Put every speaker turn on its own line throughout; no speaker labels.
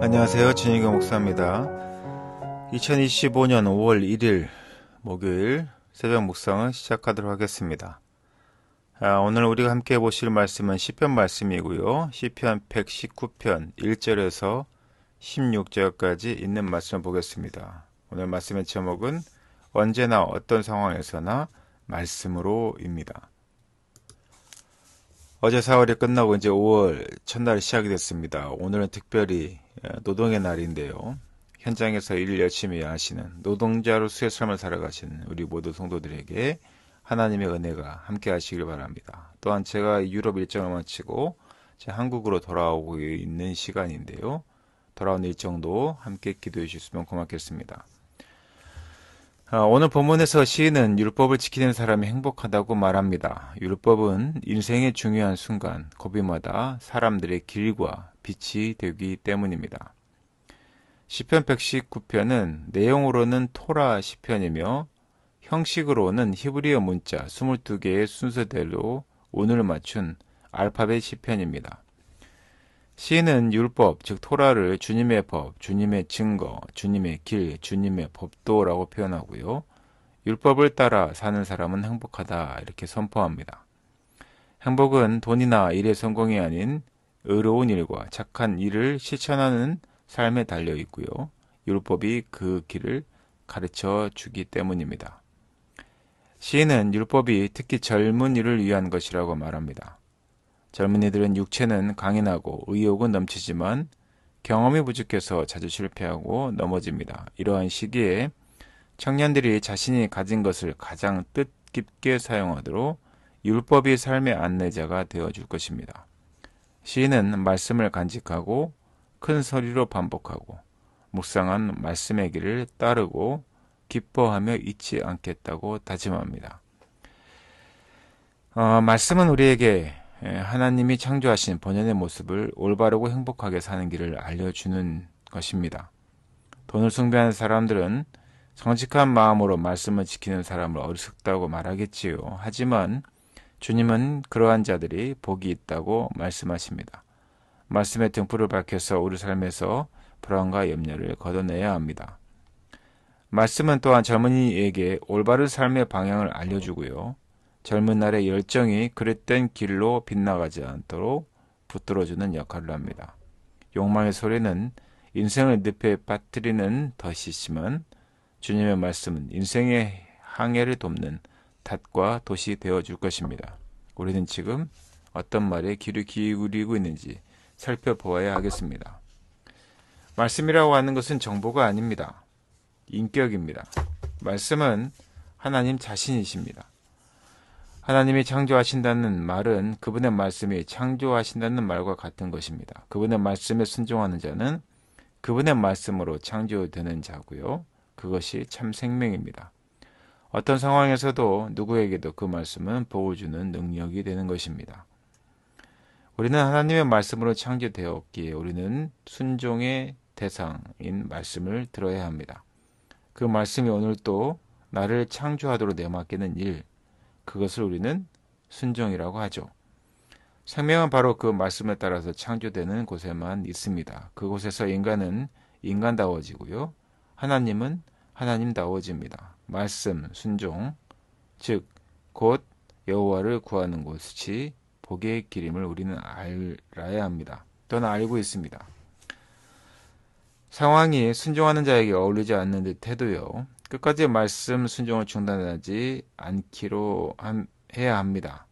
안녕하세요. 진희경 목사입니다. 2025년 5월 1일 목요일 새벽 묵상을 시작하도록 하겠습니다. 오늘 우리가 함께 보실 말씀은 시편 말씀이고요. 시편 119편 1절에서 16절까지 있는 말씀을 보겠습니다. 오늘 말씀의 제목은 언제나 어떤 상황에서나 말씀으로입니다. 어제 4월이 끝나고 이제 5월 첫날이 시작이 됐습니다. 오늘은 특별히 노동의 날인데요. 현장에서 일 열심히 하시는 노동자로서의 삶을 살아가시는 우리 모두 성도들에게 하나님의 은혜가 함께 하시길 바랍니다. 또한 제가 유럽 일정을 마치고 한국으로 돌아오고 있는 시간인데요. 돌아온 일정도 함께 기도해 주셨으면 고맙겠습니다. 오늘 본문에서 시인은 율법을 지키는 사람이 행복하다고 말합니다. 율법은 인생의 중요한 순간, 고비마다 사람들의 길과 빛이 되기 때문입니다. 시편 119편은 내용으로는 토라 시편이며 형식으로는 히브리어 문자 22개의 순서대로 운을 맞춘 알파벳 시편입니다. 시인은 율법, 즉 토라를 주님의 법, 주님의 증거, 주님의 길, 주님의 법도라고 표현하고요. 율법을 따라 사는 사람은 행복하다 이렇게 선포합니다. 행복은 돈이나 일의 성공이 아닌 의로운 일과 착한 일을 실천하는 삶에 달려 있고요. 율법이 그 길을 가르쳐 주기 때문입니다. 시인은 율법이 특히 젊은이를 위한 것이라고 말합니다. 젊은이들은 육체는 강인하고 의욕은 넘치지만 경험이 부족해서 자주 실패하고 넘어집니다. 이러한 시기에 청년들이 자신이 가진 것을 가장 뜻깊게 사용하도록 율법이 삶의 안내자가 되어줄 것입니다. 시인은 말씀을 간직하고 큰 소리로 반복하고 묵상한 말씀의 길을 따르고 기뻐하며 잊지 않겠다고 다짐합니다. 말씀은 우리에게 하나님이 창조하신 본연의 모습을 올바르고 행복하게 사는 길을 알려주는 것입니다. 돈을 숭배하는 사람들은 정직한 마음으로 말씀을 지키는 사람을 어리석다고 말하겠지요. 하지만 주님은 그러한 자들이 복이 있다고 말씀하십니다. 말씀의 등불을 밝혀서 우리 삶에서 불안과 염려를 걷어내야 합니다. 말씀은 또한 젊은이에게 올바른 삶의 방향을 알려주고요. 젊은 날의 열정이 그릇된 길로 빗나가지 않도록 붙들어주는 역할을 합니다. 욕망의 소리는 인생을 늪에 빠뜨리는 덫이지만 주님의 말씀은 인생의 항해를 돕는 닷과 돛이 되어줄 것입니다. 우리는 지금 어떤 말에 귀를 기울이고 있는지 살펴보아야 하겠습니다. 말씀이라고 하는 것은 정보가 아닙니다. 인격입니다. 말씀은 하나님 자신이십니다. 하나님이 창조하신다는 말은 그분의 말씀이 창조하신다는 말과 같은 것입니다. 그분의 말씀에 순종하는 자는 그분의 말씀으로 창조되는 자고요. 그것이 참 생명입니다. 어떤 상황에서도 누구에게도 그 말씀은 복을 주는 능력이 되는 것입니다. 우리는 하나님의 말씀으로 창조되었기에 우리는 순종의 대상인 말씀을 들어야 합니다. 그 말씀이 오늘 또 나를 창조하도록 내맡기는 일, 그것을 우리는 순종이라고 하죠. 생명은 바로 그 말씀에 따라서 창조되는 곳에만 있습니다. 그곳에서 인간은 인간다워지고요. 하나님은 하나님다워집니다. 말씀, 순종, 즉 곧 여호와를 구하는 곳이 복의 길임을 우리는 알아야 합니다. 또는 알고 있습니다. 상황이 순종하는 자에게 어울리지 않는 듯 해도요. 끝까지 말씀 순종을 중단하지 않기로 해야 합니다.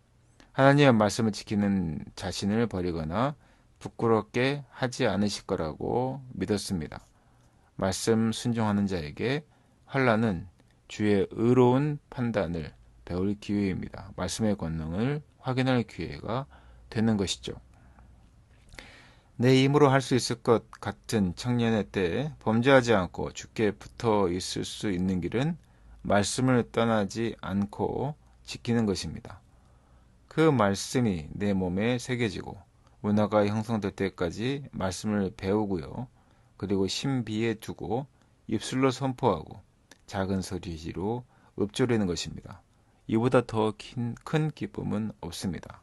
하나님의 말씀을 지키는 자신을 버리거나 부끄럽게 하지 않으실 거라고 믿었습니다. 말씀 순종하는 자에게 환난은 주의 의로운 판단을 배울 기회입니다. 말씀의 권능을 확인할 기회가 되는 것이죠. 내 힘으로 할 수 있을 것 같은 청년의 때에 범죄하지 않고 주께 붙어 있을 수 있는 길은 말씀을 떠나지 않고 지키는 것입니다. 그 말씀이 내 몸에 새겨지고 문화가 형성될 때까지 말씀을 배우고요. 그리고 신비에 두고 입술로 선포하고 작은 소리로 읊조리는 것입니다. 이보다 더 큰 기쁨은 없습니다.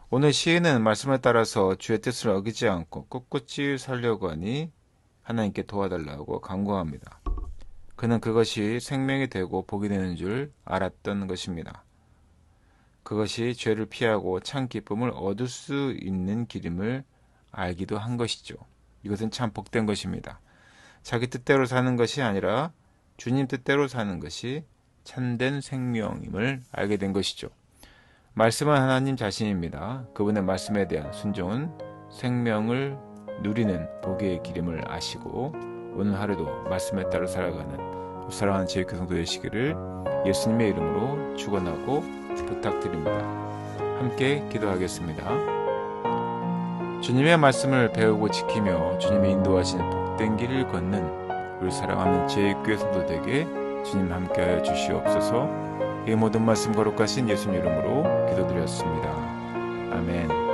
오늘 시인은 말씀을 따라서 주의 뜻을 어기지 않고 꿋꿋이 살려고 하니 하나님께 도와달라고 간구합니다. 그는 그것이 생명이 되고 복이 되는 줄 알았던 것입니다. 그것이 죄를 피하고 참 기쁨을 얻을 수 있는 길임을 알기도 한 것이죠. 이것은 참 복된 것입니다. 자기 뜻대로 사는 것이 아니라 주님 뜻대로 사는 것이 참된 생명임을 알게 된 것이죠. 말씀은 하나님 자신입니다. 그분의 말씀에 대한 순종은 생명을 누리는 복의 길임을 아시고 오늘 하루도 말씀에 따라 살아가는 사랑하는 제이크 성도 되시기를 예수님의 이름으로 축원하고 부탁드립니다. 함께 기도하겠습니다. 주님의 말씀을 배우고 지키며 주님의 인도하시는 복된 길을 걷는 우리 사랑하는 제이크의 성도들에게 주님 함께하여 주시옵소서. 이 모든 말씀 거룩하신 예수님 이름으로 기도드렸습니다. 아멘.